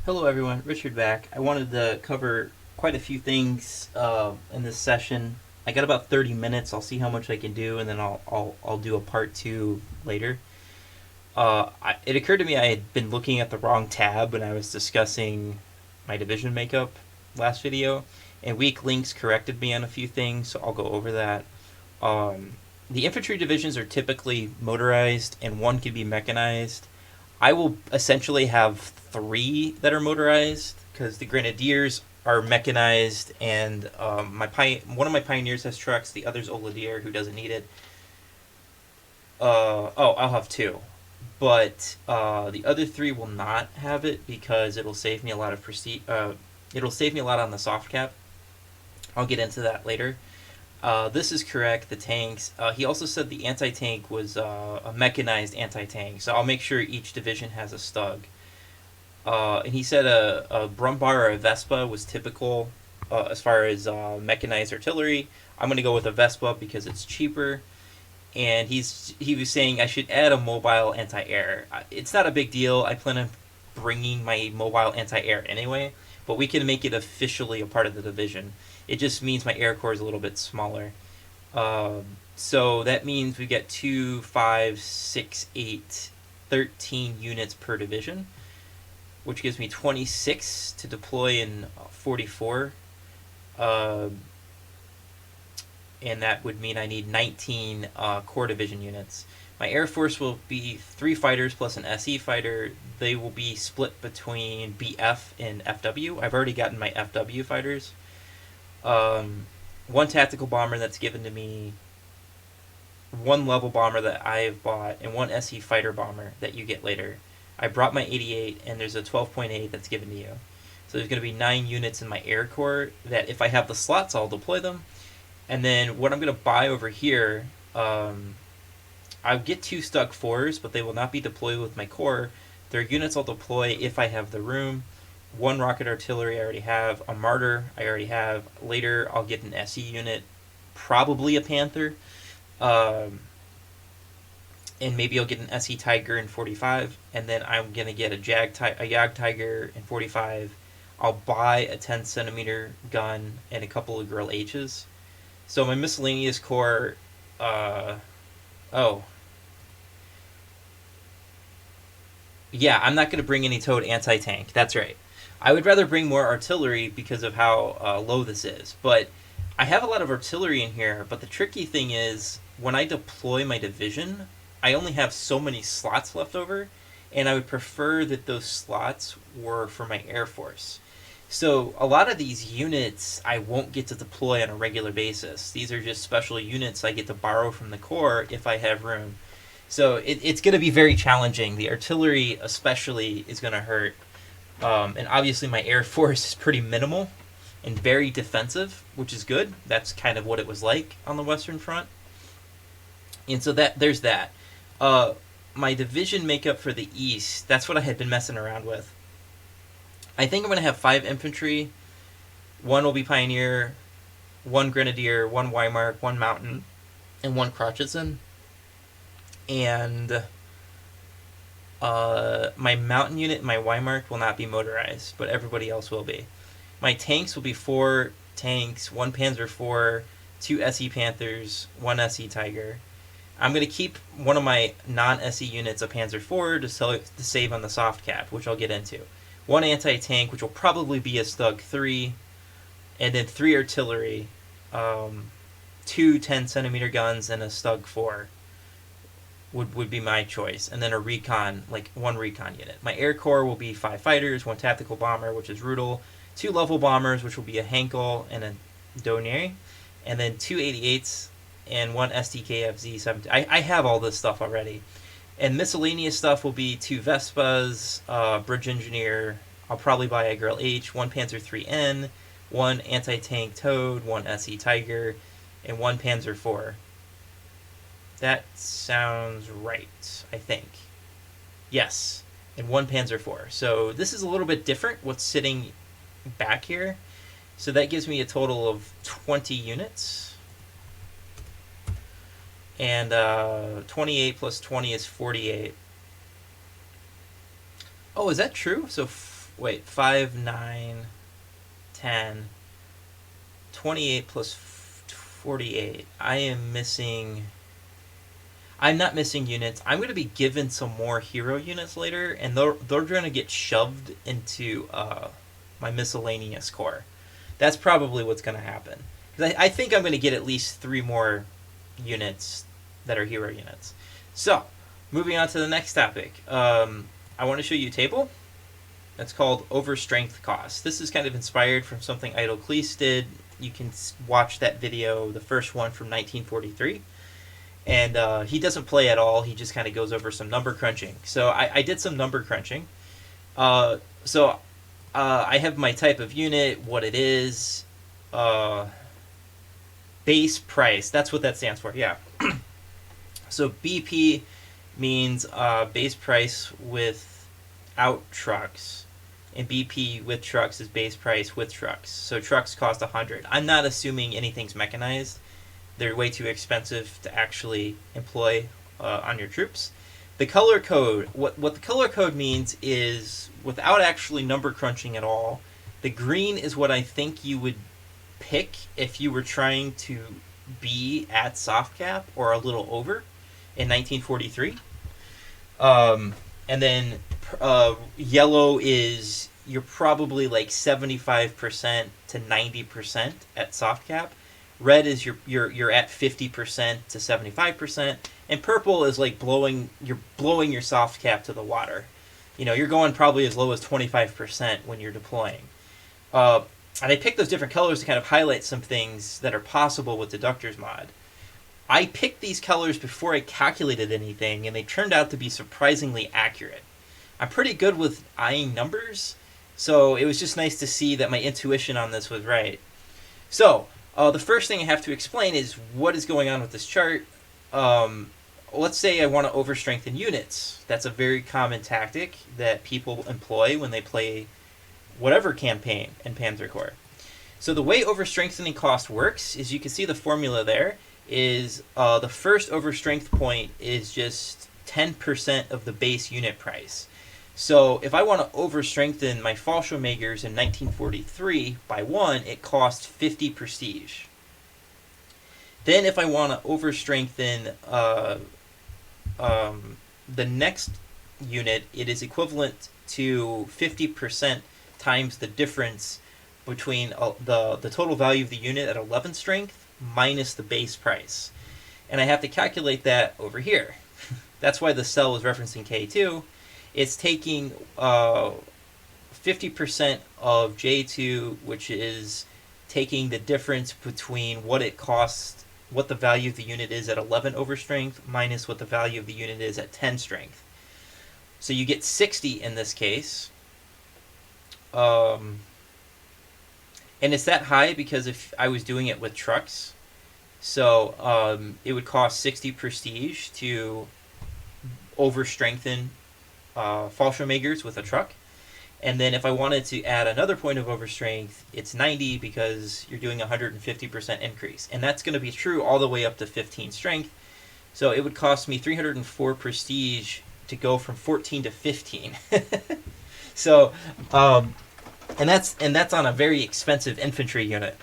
Hello everyone, Richard back. I wanted to cover quite a few things in this session. I got about 30 minutes. I'll see how much I can do, and then I'll do a part two later. It occurred to me I had been looking at the wrong tab when I was discussing my division makeup last video, and weak links corrected me on a few things, so I'll go over that. The infantry divisions are typically motorized, and one can be mechanized. I will essentially have three that are motorized because the grenadiers are mechanized, and one of my pioneers has trucks. The other's Oladier, who doesn't need it. I'll have two, but the other three will not have it because it'll save me a lot of prestige. It'll save me a lot on the soft cap. I'll get into that later. This is correct. The tanks. He also said the anti-tank was a mechanized anti-tank, so I'll make sure each division has a Stug. And he said a Brumbar or a Vespa was typical as far as mechanized artillery. I'm going to go with a Vespa because it's cheaper. And he was saying I should add a mobile anti-air. It's not a big deal. I plan on bringing my mobile anti-air anyway, but we can make it officially a part of the division. It just means my air core is a little bit smaller. So that means we get 2, 5, 6, 8, 13 units per division, which gives me 26 to deploy in 44. And that would mean I need 19 core division units. My Air Force will be 3 fighters plus an SE fighter. They will be split between BF and FW. I've already gotten my FW fighters. One tactical bomber that's given to me, one level bomber that I've bought, and one SE fighter bomber that you get later. I brought my 88, and there's a 12.8 that's given to you. So there's going to be 9 units in my Air Corps that if I have the slots, I'll deploy them. And then what I'm going to buy over here, I'll get 2 Stug 4s, but they will not be deployed with my core. They're units I'll deploy if I have the room. 1 rocket artillery I already have. A Martyr I already have. Later I'll get an SE unit, probably a Panther. And maybe I'll get an SE Tiger in 45. And then I'm going to get a Jag Tiger in 45. I'll buy a 10 centimeter gun and a couple of Grill H's. So my miscellaneous core, yeah, I'm not going to bring any towed anti-tank. That's right. I would rather bring more artillery because of how low this is. But I have a lot of artillery in here, but the tricky thing is when I deploy my division, I only have so many slots left over, and I would prefer that those slots were for my Air Force. So a lot of these units I won't get to deploy on a regular basis. These are just special units I get to borrow from the Corps if I have room. So it's going to be very challenging. The artillery especially is going to hurt. And obviously my Air Force is pretty minimal and very defensive, which is good. That's kind of what it was like on the Western Front. And so there's that. My division makeup for the East, that's what I had been messing around with. I think I'm going to have 5 infantry. 1 will be Pioneer, 1 Grenadier, 1 Weimar, 1 Mountain, and 1 Crotchetson. And my Mountain unit and my Weimar will not be motorized, but everybody else will be. My tanks will be 4 tanks, 1 Panzer IV, 2 SE Panthers, 1 SE Tiger. I'm going to keep one of my non-SE units a Panzer IV to save on the soft cap, which I'll get into. 1 anti-tank, which will probably be a Stug 3, and then 3 artillery, 2 10 centimeter guns, and a Stug 4 would be my choice, and then a recon, like 1 recon unit. My Air Corps will be 5 fighters, 1 tactical bomber, which is Rudel, 2 level bombers, which will be a Henkel and a Donier, and then 2 88s and 1 STKF Z-17. I have all this stuff already. And miscellaneous stuff will be 2 Vespas, Bridge Engineer. I'll probably buy a Grill H, 1 Panzer IIIN, 1 anti-tank Toad, 1 SE Tiger, and 1 Panzer IV. That sounds right, I think. Yes, and 1 Panzer IV. So this is a little bit different, what's sitting back here. So that gives me a total of 20 units. And 28 plus 20 is 48. Oh, is that true? So wait, 5, 9, 10, 28 plus 48. I'm not missing units. I'm going to be given some more hero units later, and they're going to get shoved into my miscellaneous core. That's probably what's going to happen. Because I think I'm going to get at least 3 more units that are hero units. So, moving on to the next topic. I want to show you a table that's called Overstrength Cost. This is kind of inspired from something Idle Cleese did. You can watch that video, the first one from 1943. And he doesn't play at all. He just kind of goes over some number crunching. So I did some number crunching. So I have my type of unit, what it is, base price. That's what that stands for, yeah. So BP means base price without trucks. And BP with trucks is base price with trucks. So trucks cost 100. I'm not assuming anything's mechanized. They're way too expensive to actually employ on your troops. The color code, what the color code means is, without actually number crunching at all, the green is what I think you would pick if you were trying to be at soft cap or a little over in 1943. And then yellow is, you're probably like 75% to 90% at soft cap. Red is you're at 50% to 75%, and purple is like blowing your soft cap to the water. You know, you're going probably as low as 25% when you're deploying. And I picked those different colors to kind of highlight some things that are possible with Deductor's mod. I picked these colors before I calculated anything, and they turned out to be surprisingly accurate. I'm pretty good with eyeing numbers, so it was just nice to see that my intuition on this was right. So, the first thing I have to explain is what is going on with this chart. Let's say I want to overstrengthen units. That's a very common tactic that people employ when they play whatever campaign in Panzer Corps. So the way overstrengthening cost works is, you can see the formula there, is the first overstrength point is just 10% of the base unit price. So if I want to overstrengthen my Fallschirmjägers in 1943 by 1, it costs 50 prestige. Then if I want to overstrengthen the next unit, it is equivalent to 50% times the difference between the total value of the unit at 11 strength minus the base price. And I have to calculate that over here. That's why the cell is referencing K2. It's taking 50% of J2, which is taking the difference between what it costs, what the value of the unit is at 11 overstrength, minus what the value of the unit is at 10 strength. So you get 60 in this case. And it's that high because if I was doing it with trucks, so it would cost 60 prestige to overstrengthen Fallschirmjägers with a truck. And then if I wanted to add another point of overstrength, it's 90 because you're doing a 150% increase. And that's going to be true all the way up to 15 strength. So it would cost me 304 prestige to go from 14 to 15. So, and that's on a very expensive infantry unit,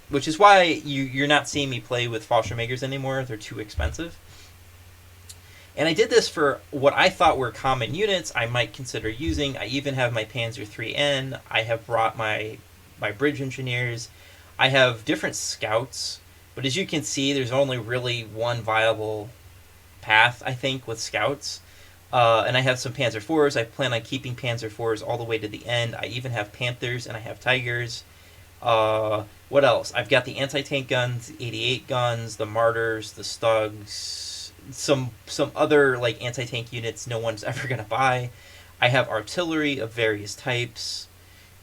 which is why you're not seeing me play with Fallschirmjägers anymore. They're too expensive. And I did this for what I thought were common units I might consider using. I even have my Panzer 3N. I have brought my bridge engineers. I have different scouts. But as you can see, there's only really one viable path, I think, with scouts. And I have some Panzer 4s. I plan on keeping Panzer 4s all the way to the end. I even have Panthers and I have Tigers. What else? I've got the anti-tank guns, 88 guns, the Martyrs, the Stugs, some other like anti-tank units no one's ever going to buy. I have artillery of various types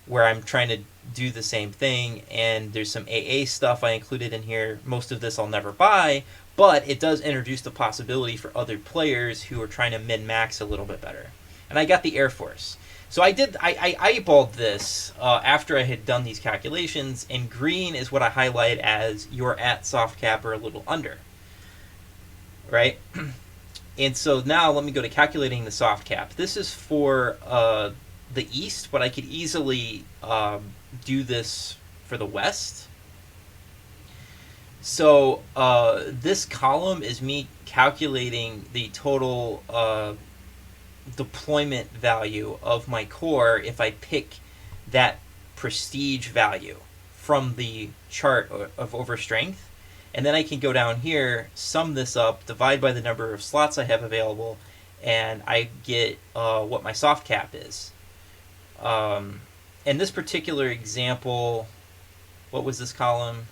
where I'm trying to do the same thing, and there's some AA stuff I included in here. Most of this I'll never buy, but it does introduce the possibility for other players who are trying to min-max a little bit better. And I got the Air Force. So I eyeballed this after I had done these calculations, and green is what I highlight as you're at soft cap or a little under. Right? And so now let me go to calculating the soft cap. This is for the east, but I could easily do this for the west. So this column is me calculating the total deployment value of my core if I pick that prestige value from the chart of overstrength. And then I can go down here, sum this up, divide by the number of slots I have available, and I get what my soft cap is. In this particular example, what was this column?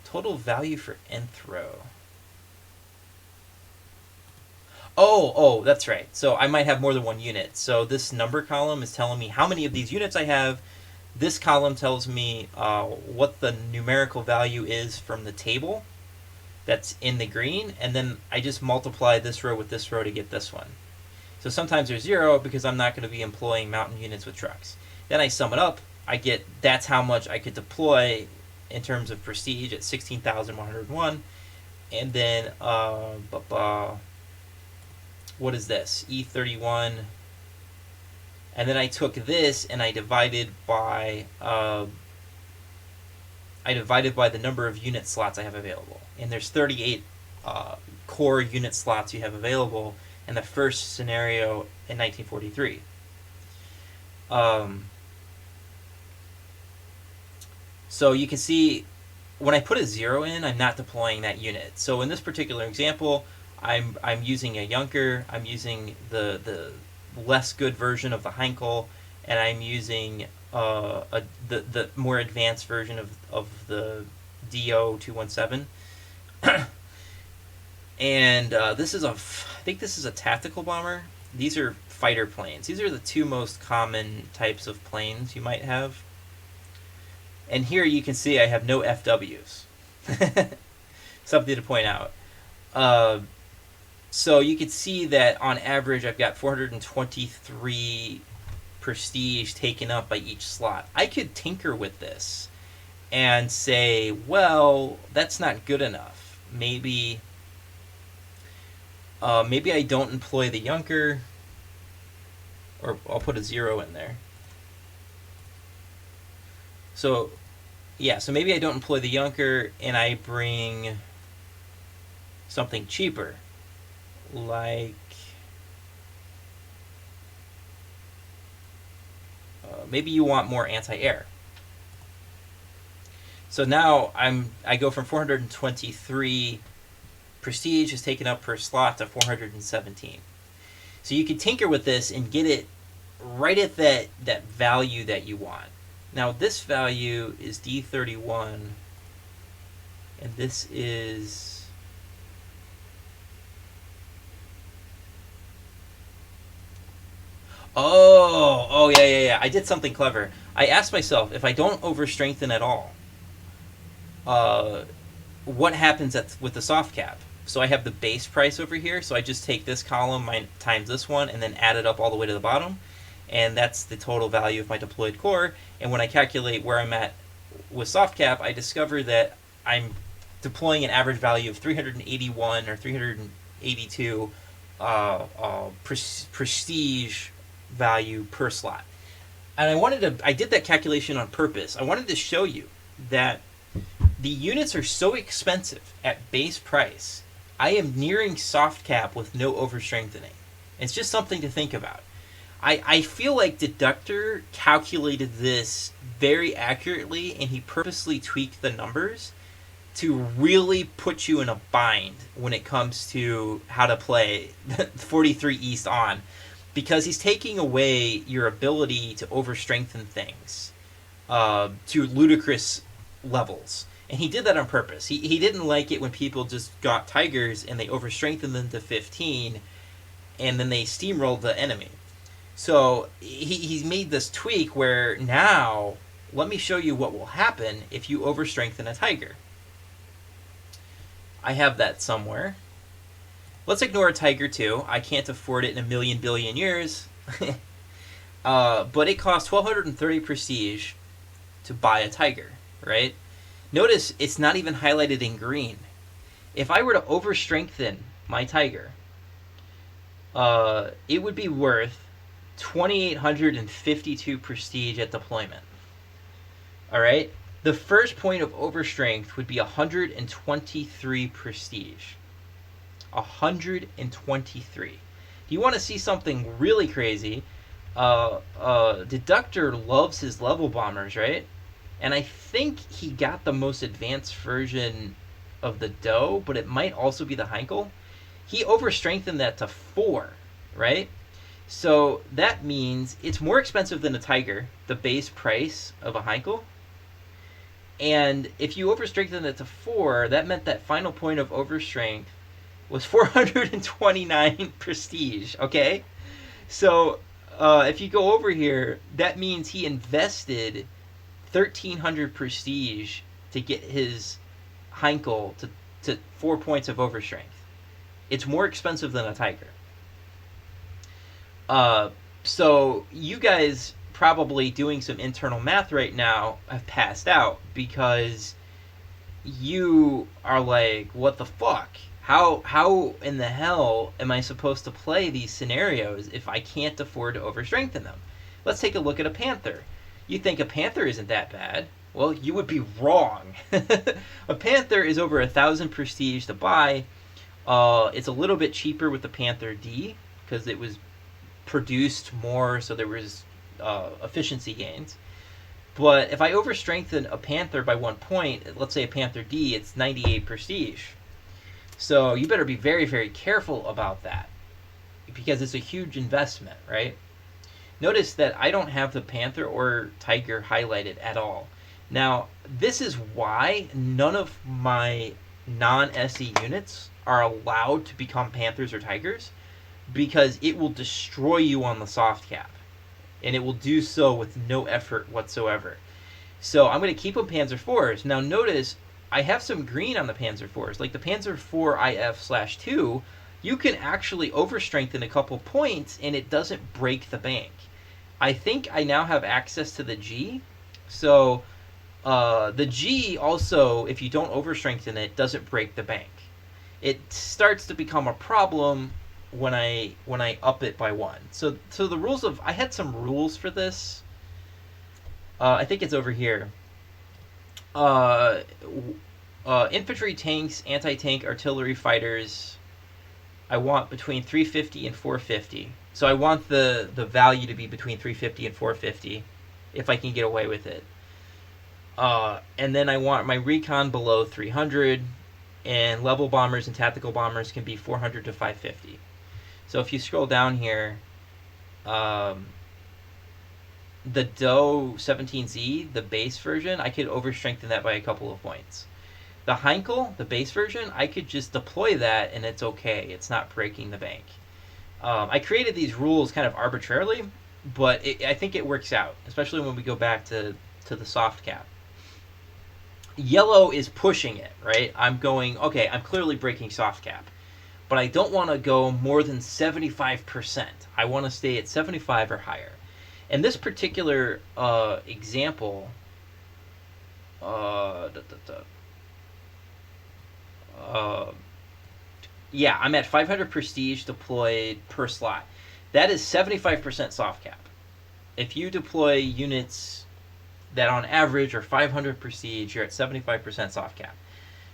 Total value for nth row. Oh, that's right. So I might have more than one unit. So this number column is telling me how many of these units I have. This column tells me what the numerical value is from the table that's in the green, and then I just multiply this row with this row to get this one. So sometimes there's 0 because I'm not going to be employing mountain units with trucks. Then I sum it up. I get that's how much I could deploy in terms of prestige at 16,101. And then what is this? E31. And then I took this and I divided by the number of unit slots I have available. And there's 38 core unit slots you have available in the first scenario in 1943. So you can see when I put a 0 in, I'm not deploying that unit. So in this particular example, I'm using a Junker, I'm using the less good version of the Heinkel, and I'm using the more advanced version of the DO-217. And this is I think this is a tactical bomber. These are fighter planes. These are the two most common types of planes you might have. And here you can see I have no FWs. Something to point out. So you can see that on average I've got 423 prestige taken up by each slot. I could tinker with this and say, well, that's not good enough. Maybe I don't employ the Junker, or I'll put a 0 in there. So, yeah, so maybe I don't employ the Junker and I bring something cheaper, like maybe you want more anti-air. So now I go from 423 prestige is taken up per slot to 417. So you can tinker with this and get it right at that value that you want. Now this value is D31, and this is yeah. I did something clever. I asked myself, if I don't overstrengthen at all, what happens with the soft cap? So I have the base price over here, so I just take this column times this one and then add it up all the way to the bottom, and that's the total value of my deployed core. And when I calculate where I'm at with soft cap, I discover that I'm deploying an average value of 381 or 382 prestige value per slot. And I did that calculation on purpose. I wanted to show you that the units are so expensive at base price. I am nearing soft cap with no overstrengthening. It's just something to think about. I feel like Deducter calculated this very accurately, and he purposely tweaked the numbers to really put you in a bind when it comes to how to play 43 East on, because he's taking away your ability to overstrengthen things to ludicrous levels. And he did that on purpose. He didn't like it when people just got Tigers and they overstrengthened them to 15 and then they steamrolled the enemy. So he made this tweak where now, let me show you what will happen if you overstrengthen a Tiger. I have that somewhere. Let's ignore a Tiger 2. I can't afford it in a million billion years. But it costs 1,230 prestige to buy a Tiger, right? Notice it's not even highlighted in green. If I were to overstrengthen my Tiger, it would be worth 2,852 prestige at deployment. All right? The first point of overstrength would be 123 prestige. 123. If you want to see something really crazy, Deductor loves his level bombers, right? And I think he got the most advanced version of the Doe, but it might also be the Heinkel. He overstrengthened that to 4, right? So that means it's more expensive than a Tiger, the base price of a Heinkel. And if you overstrengthen it to 4, that meant that final point of overstrength was 429 prestige, okay? So if you go over here, that means he invested 1,300 prestige to get his Heinkel to 4 points of overstrength. It's more expensive than a Tiger. So you guys probably doing some internal math right now have passed out because you are like, what the fuck? How in the hell am I supposed to play these scenarios if I can't afford to overstrengthen them? Let's take a look at a Panther. You think a Panther isn't that bad? Well, you would be wrong. A Panther is over 1,000 prestige to buy. It's a little bit cheaper with the Panther D because it was produced more, so there was efficiency gains. But if I overstrengthen a Panther by 1 point, let's say a Panther D, it's 98 prestige. So you better be very, very careful about that because it's a huge investment, right? Notice that I don't have the Panther or Tiger highlighted at all. Now, this is why none of my non-SE units are allowed to become Panthers or Tigers, because it will destroy you on the soft cap. And it will do so with no effort whatsoever. So I'm going to keep them Panzer IVs. Now notice, I have some green on the Panzer IVs. Like the Panzer IV IF/2, you can actually overstrengthen a couple points and it doesn't break the bank. I think I now have access to the G. So the G also, if you don't overstrengthen it, doesn't break the bank. It starts to become a problem when I up it by 1. So the rules of, I had some rules for this. I think it's over here. Infantry, tanks, anti-tank, artillery, fighters. I want between 350 and 450. So I want the value to be between 350 and 450, if I can get away with it. And then I want my recon below 300, and level bombers and tactical bombers can be 400 to 550. So if you scroll down here, the Doe 17Z, the base version, I could overstrengthen that by a couple of points. The Heinkel, the base version, I could just deploy that and it's okay. It's not breaking the bank. I created these rules kind of arbitrarily, but I think it works out, especially when we go back to the soft cap. Yellow is pushing it, right? I'm going, okay, I'm clearly breaking soft cap, but I don't want to go more than 75%. I want to stay at 75 or higher. In this particular example, yeah, I'm at 500 prestige deployed per slot. That is 75% soft cap. If you deploy units that on average are 500 prestige, you're at 75% soft cap.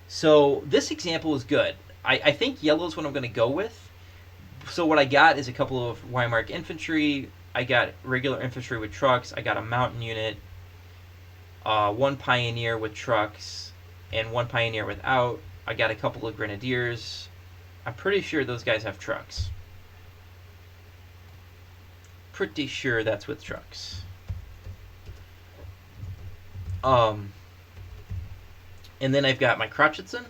So this example is good. I think yellow is what I'm going to go with. So what I got is a couple of Wehrmacht infantry. I got regular infantry with trucks. I got a mountain unit, 1 pioneer with trucks, and 1 pioneer without. I got a couple of grenadiers. I'm pretty sure those guys have trucks. Pretty sure that's with trucks. And then I've got my Krotchitzen.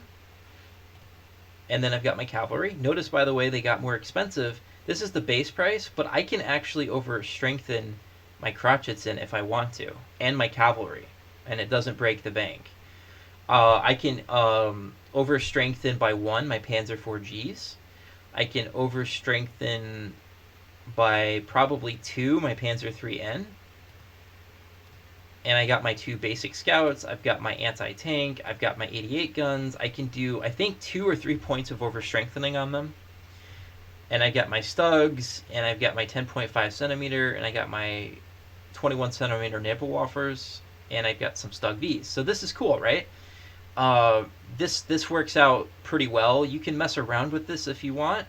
And then I've got my cavalry. Notice, by the way, they got more expensive. This is the base price, but I can actually over-strengthen my Krotchitzen if I want to, and my cavalry, and it doesn't break the bank. I can over-strengthen by 1 my Panzer IV-Gs. I can over-strengthen by probably 2 my Panzer III-N. And I got my 2 basic scouts. I've got my anti-tank. I've got my 88 guns. I can do, I think, 2 or 3 points of over-strengthening on them. and I got my Stugs, and I've got my 10.5 centimeter, and I got my 21 centimeter Naval-Waffers, and I've got some Stug Vs. So this is cool, right? This works out pretty well. You can mess around with this if you want.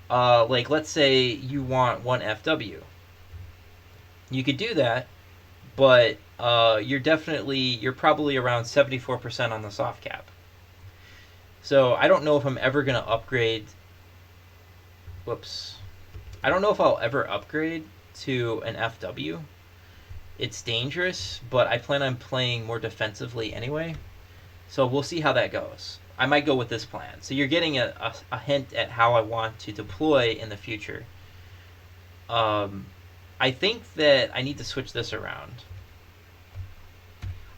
Like, let's say you want one FW. You could do that, but you're probably around 74% on the soft cap. So I don't know if I'm ever going to upgrade. Whoops. I don't know if I'll ever upgrade to an FW. It's dangerous, but I plan on playing more defensively anyway. So we'll see how that goes. I might go with this plan. So you're getting a hint at how I want to deploy in the future. I think that I need to switch this around.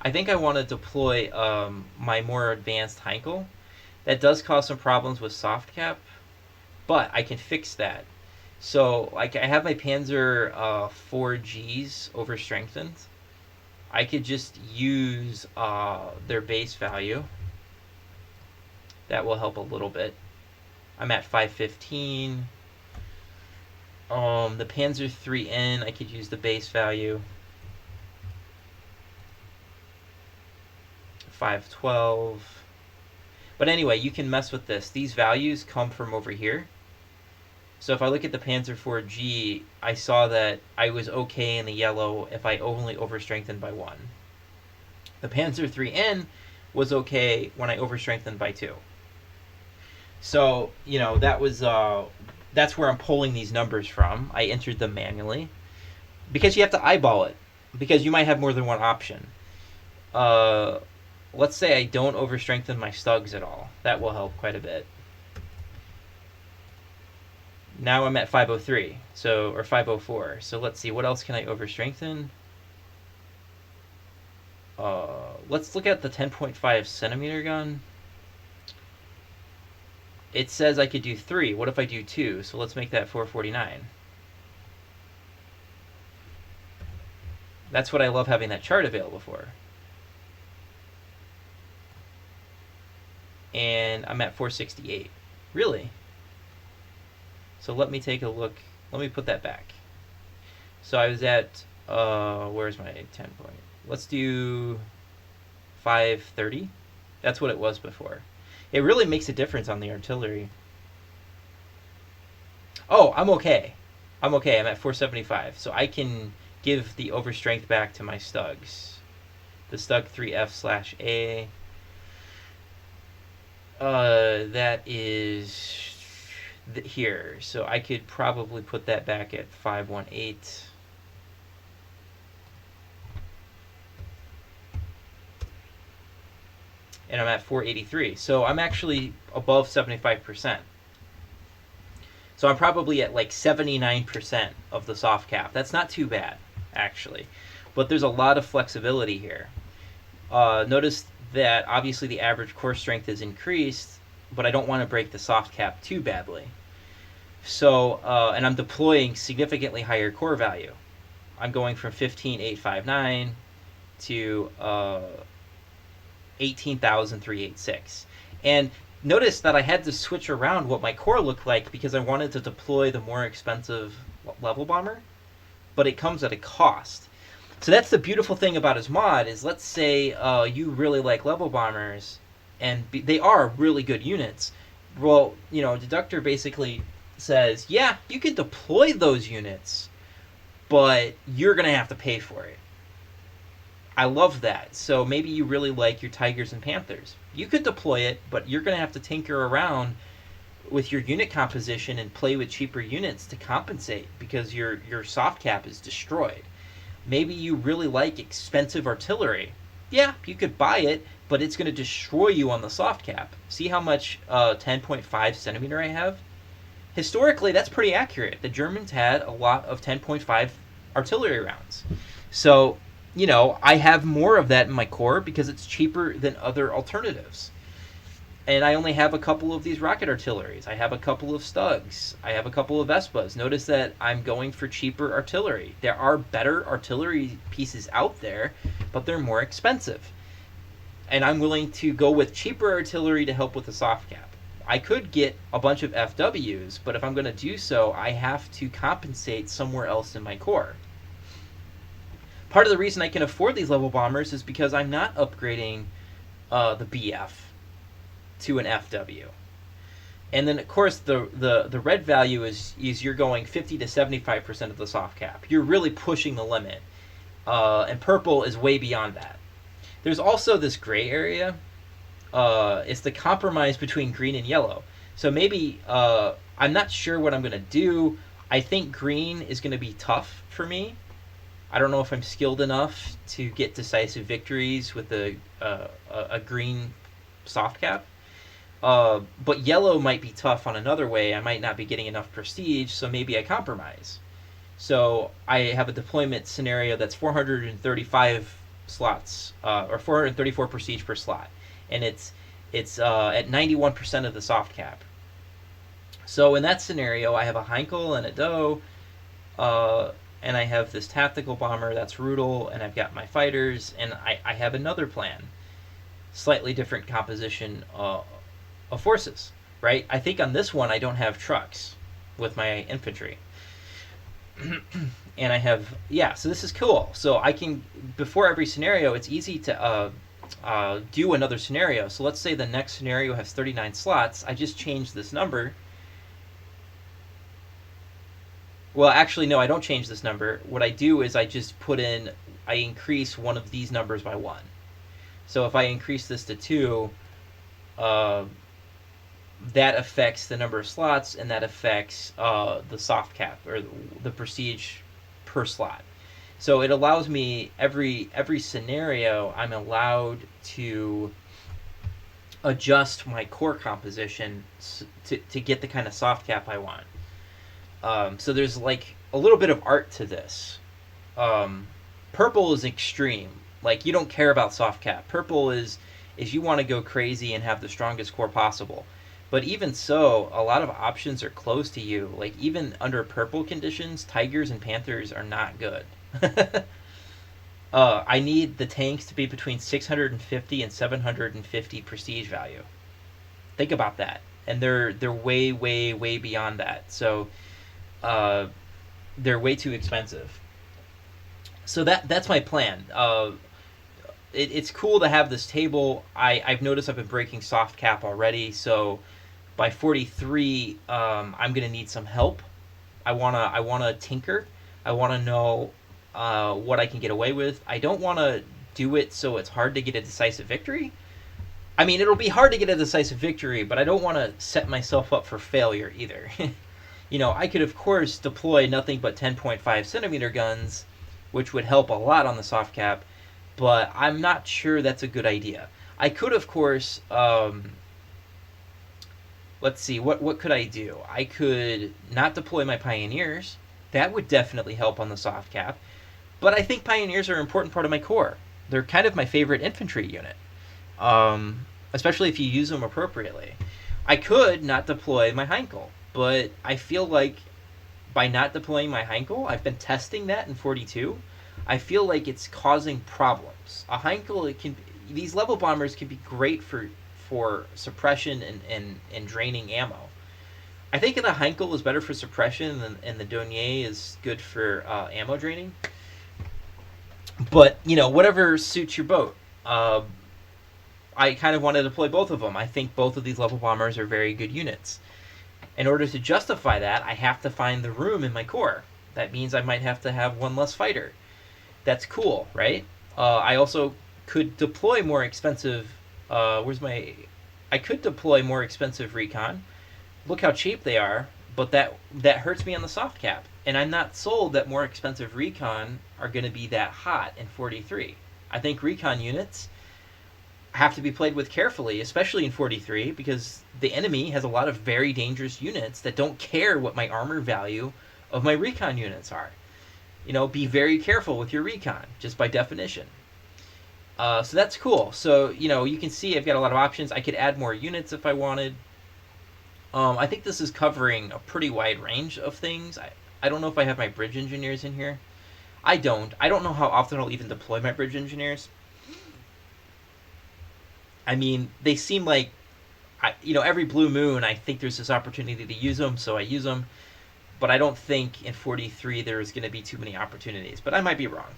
I think I want to deploy my more advanced Heinkel. That does cause some problems with soft cap, but I can fix that. So, like, I have my Panzer 4Gs over strengthened. I could just use their base value. That will help a little bit. I'm at 515. The Panzer 3N, I could use the base value. 512. But anyway, you can mess with this. These values come from over here. So if I look at the Panzer 4G, I saw that I was okay in the yellow if I only overstrengthened by 1. The Panzer 3N was okay when I overstrengthened by 2. So, you know, that's where I'm pulling these numbers from. I entered them manually. Because you have to eyeball it. Because you might have more than one option. Let's say I don't overstrengthen my Stugs at all. That will help quite a bit. Now I'm at 503, or 504. So let's see, what else can I overstrengthen? Let's look at the 10.5 centimeter gun. It says I could do 3. What if I do 2? So let's make that 449. That's what I love having that chart available for. And I'm at 468. Really? So let me take a look. Let me put that back. So I was at, where's my 10 point? Let's do 530. That's what it was before. It really makes a difference on the artillery. Oh, I'm okay. I'm okay. I'm at 475. So I can give the overstrength back to my Stugs. The Stug 3F/A. That is here. So I could probably put that back at 518. And I'm at 483. So I'm actually above 75%. So I'm probably at like 79% of the soft cap. That's not too bad, actually. But there's a lot of flexibility here. Notice that obviously the average core strength is increased, but I don't want to break the soft cap too badly. So, and I'm deploying significantly higher core value. I'm going from 15,859 to 18,386. And notice that I had to switch around what my core looked like because I wanted to deploy the more expensive level bomber, but it comes at a cost. So that's the beautiful thing about his mod is, let's say you really like level bombers, and they are really good units. Well, you know, Deducter basically says, yeah, you can deploy those units, but you're going to have to pay for it. I love that. So maybe you really like your Tigers and Panthers. You could deploy it, but you're going to have to tinker around with your unit composition and play with cheaper units to compensate because your soft cap is destroyed. Maybe you really like expensive artillery. Yeah, you could buy it, but it's going to destroy you on the soft cap. See how much 10.5 centimeter I have? Historically, that's pretty accurate. The Germans had a lot of 10.5 artillery rounds. So, you know, I have more of that in my core because it's cheaper than other alternatives. And I only have a couple of these rocket artilleries. I have a couple of Stugs. I have a couple of Vespas. Notice that I'm going for cheaper artillery. There are better artillery pieces out there, but they're more expensive. And I'm willing to go with cheaper artillery to help with the soft cap. I could get a bunch of FWs, but if I'm going to do so, I have to compensate somewhere else in my core. Part of the reason I can afford these level bombers is because I'm not upgrading the BF to an FW. And then, of course, the red value is you're going 50 to 75% of the soft cap. You're really pushing the limit. And purple is way beyond that. There's also this gray area. It's the compromise between green and yellow. So maybe I'm not sure what I'm going to do. I think green is going to be tough for me. I don't know if I'm skilled enough to get decisive victories with a green soft cap. But yellow might be tough on another way. I might not be getting enough prestige, so maybe I compromise. So I have a deployment scenario that's 435 slots, or 434 prestige per slot, and it's at 91% of the soft cap. So in that scenario, I have a Heinkel and a Doe, and I have this tactical bomber that's Rudel, and I've got my fighters, and I have another plan, slightly different composition of forces, right? I think on this one I don't have trucks with my infantry. And I have, so this is cool. So I can, before every scenario, it's easy to do another scenario. So let's say the next scenario has 39 slots. I just change this number. Well, actually, no, I don't change this number. What I do is I just I increase one of these numbers by 1. So if I increase this to 2, that affects the number of slots, and that affects the soft cap, or the prestige per slot. So it allows me, every scenario, I'm allowed to adjust my core composition to get the kind of soft cap I want. So there's like a little bit of art to this. Purple is extreme. Like, you don't care about soft cap. Purple is you want to go crazy and have the strongest core possible. But even so, a lot of options are close to you. Like, even under purple conditions, Tigers and Panthers are not good. I need the tanks to be between 650 and 750 prestige value. Think about that. And they're way, way, way beyond that. So they're way too expensive. So that's my plan. It's cool to have this table. I've noticed I've been breaking soft cap already, so by 43, I'm going to need some help. I wanna tinker. I want to know what I can get away with. I don't want to do it so it's hard to get a decisive victory. I mean, it'll be hard to get a decisive victory, but I don't want to set myself up for failure either. I could, of course, deploy nothing but 10.5 centimeter guns, which would help a lot on the soft cap, but I'm not sure that's a good idea. I could, of course, let's see, what could I do? I could not deploy my Pioneers. That would definitely help on the soft cap. But I think Pioneers are an important part of my core. They're kind of my favorite infantry unit, especially if you use them appropriately. I could not deploy my Heinkel, but I feel like by not deploying my Heinkel, I've been testing that in 42, I feel like it's causing problems. A Heinkel, these level bombers can be great for suppression and draining ammo. I think the Heinkel is better for suppression, and the Donier is good for ammo draining. But, whatever suits your boat. I kind of want to deploy both of them. I think both of these level bombers are very good units. In order to justify that, I have to find the room in my core. That means I might have to have one less fighter. That's cool, right? I also could deploy more expensive... I could deploy more expensive recon. Look how cheap they are, but that hurts me on the soft cap. And I'm not sold that more expensive recon are going to be that hot in 43. I think recon units have to be played with carefully, especially in 43, because the enemy has a lot of very dangerous units that don't care what my armor value of my recon units are. Be very careful with your recon, just by definition. So that's cool. So, you can see I've got a lot of options. I could add more units if I wanted. I think this is covering a pretty wide range of things. I don't know if I have my bridge engineers in here. I don't know how often I'll even deploy my bridge engineers. I mean, they seem like every blue moon, I think there's this opportunity to use them, so I use them. But I don't think in 43 there's going to be too many opportunities. But I might be wrong.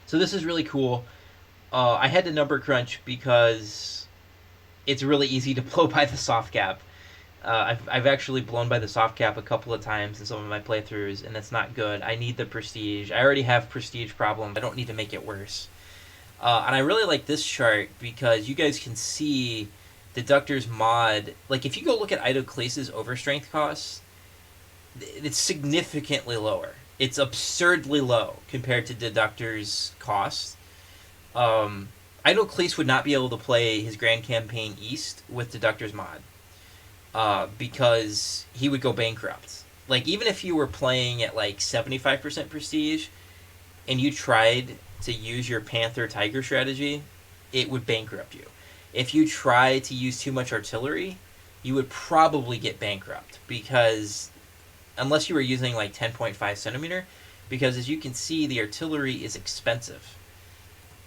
So this is really cool. I had to number crunch because it's really easy to blow by the soft cap. I've actually blown by the soft cap a couple of times in some of my playthroughs, and that's not good. I need the prestige. I already have prestige problems. I don't need to make it worse. And I really like this chart because you guys can see Deductor's mod. Like, if you go look at Idoclase's overstrength costs, it's significantly lower. It's absurdly low compared to Deductor's cost. Idoclase would not be able to play his Grand Campaign East with Deductor's mod. Because he would go bankrupt. Like, even if you were playing at like 75% prestige and you tried to use your Panther Tiger strategy, it would bankrupt you. If you try to use too much artillery, you would probably get bankrupt because unless you were using like 10.5 centimeter, because as you can see, the artillery is expensive.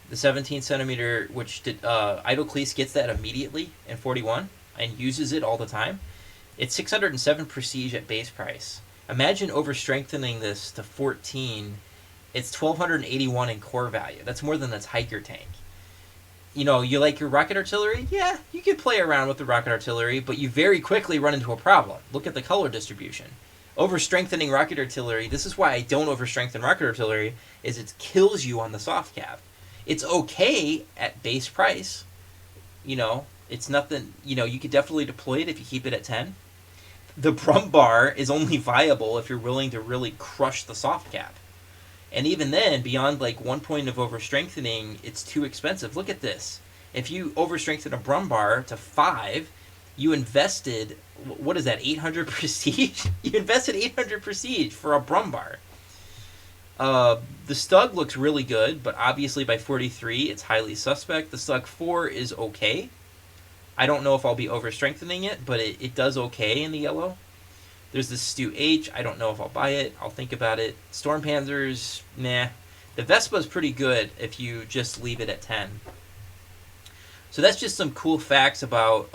The 17 centimeter, which Idoclase gets that immediately in 41 and uses it all the time. It's 607 prestige at base price. Imagine overstrengthening this to 14. It's 1281 in core value. That's more than the Tiger tank. You like your rocket artillery? Yeah, you could play around with the rocket artillery, but you very quickly run into a problem. Look at the color distribution. Overstrengthening rocket artillery, this is why I don't overstrengthen rocket artillery, is it kills you on the soft cap. It's okay at base price. It's nothing, you could definitely deploy it if you keep it at 10. The Brumbar is only viable if you're willing to really crush the soft cap. And even then, beyond like 1 point of overstrengthening, it's too expensive. Look at this. If you overstrengthen a Brumbar to 5, you invested, what is that, 800 prestige? You invested 800 prestige for a Brumbar. The Stug looks really good, but obviously by 43, it's highly suspect. The Stug 4 is okay. I don't know if I'll be overstrengthening it, but it does okay in the yellow. There's the Stu H. I don't know if I'll buy it. I'll think about it. Storm Panzers, nah. The Vespa's pretty good if you just leave it at 10. So that's just some cool facts about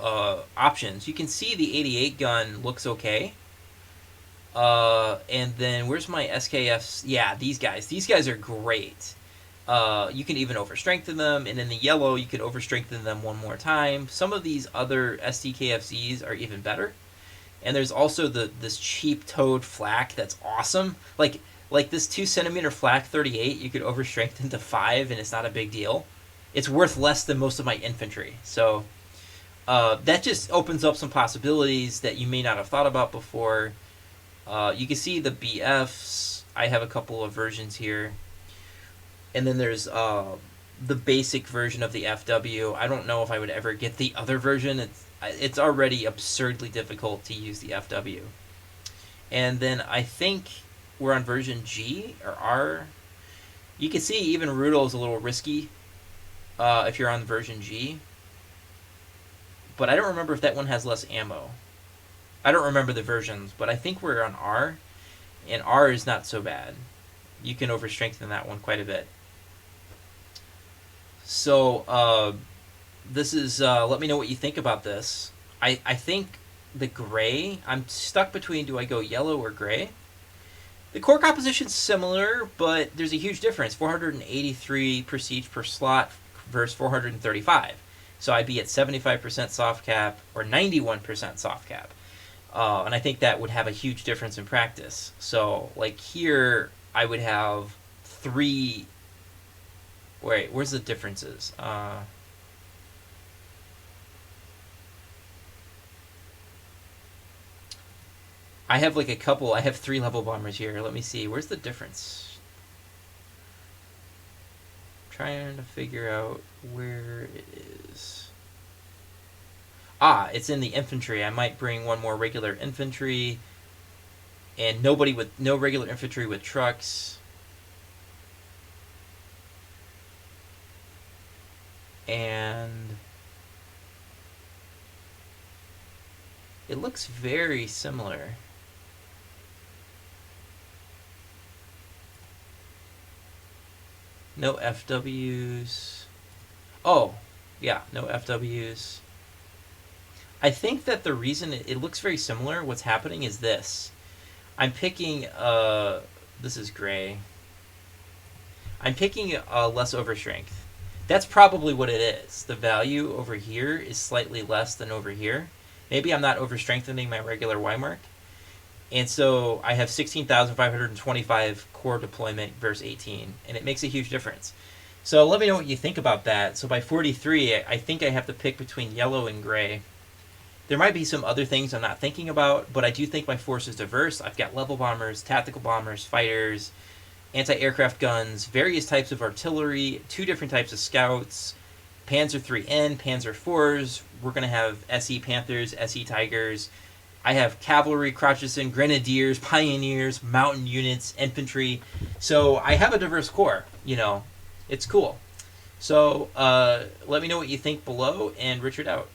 options. You can see the 88 gun looks okay. And then where's my SKFs? Yeah, these guys. These guys are great. You can even overstrengthen them, and in the yellow, you could overstrengthen them one more time. Some of these other SDKFZs are even better. And there's also this cheap toed flak that's awesome. Like this 2 centimeter flak 38, you could overstrengthen to 5, and it's not a big deal. It's worth less than most of my infantry. So that just opens up some possibilities that you may not have thought about before. You can see the BFs. I have a couple of versions here. And then there's the basic version of the FW. I don't know if I would ever get the other version. It's already absurdly difficult to use the FW. And then I think we're on version G or R. You can see even Rudel is a little risky if you're on version G. But I don't remember if that one has less ammo. I don't remember the versions, but I think we're on R. And R is not so bad. You can overstrengthen that one quite a bit. So, this is, let me know what you think about this. I think the gray, I'm stuck between do I go yellow or gray? The core composition's similar, but there's a huge difference. 483 prestige per slot versus 435. So I'd be at 75% soft cap or 91% soft cap. And I think that would have a huge difference in practice. So, like here, I would have 3... Wait, where's the differences? I have like a couple. I have 3 level bombers here. Let me see. Where's the difference? Trying to figure out where it is. It's in the infantry. I might bring one more regular infantry, and no regular infantry with trucks. And it looks very similar. No FWs. Oh, yeah, no FWs. I think that the reason it looks very similar, what's happening is this. I'm picking, this is gray. I'm picking less overstrength. That's probably what it is. The value over here is slightly less than over here. Maybe I'm not overstrengthening my regular Y mark. And so I have 16,525 core deployment versus 18, and it makes a huge difference. So let me know what you think about that. So by 43, I think I have to pick between yellow and gray. There might be some other things I'm not thinking about, but I do think my force is diverse. I've got level bombers, tactical bombers, fighters, anti-aircraft guns, various types of artillery, 2 different types of scouts, Panzer 3N, Panzer 4s. We're going to have SE Panthers, SE Tigers. I have cavalry, Crotcheson, grenadiers, pioneers, mountain units, infantry. So I have a diverse corps. It's cool. So let me know what you think below, and Richard out.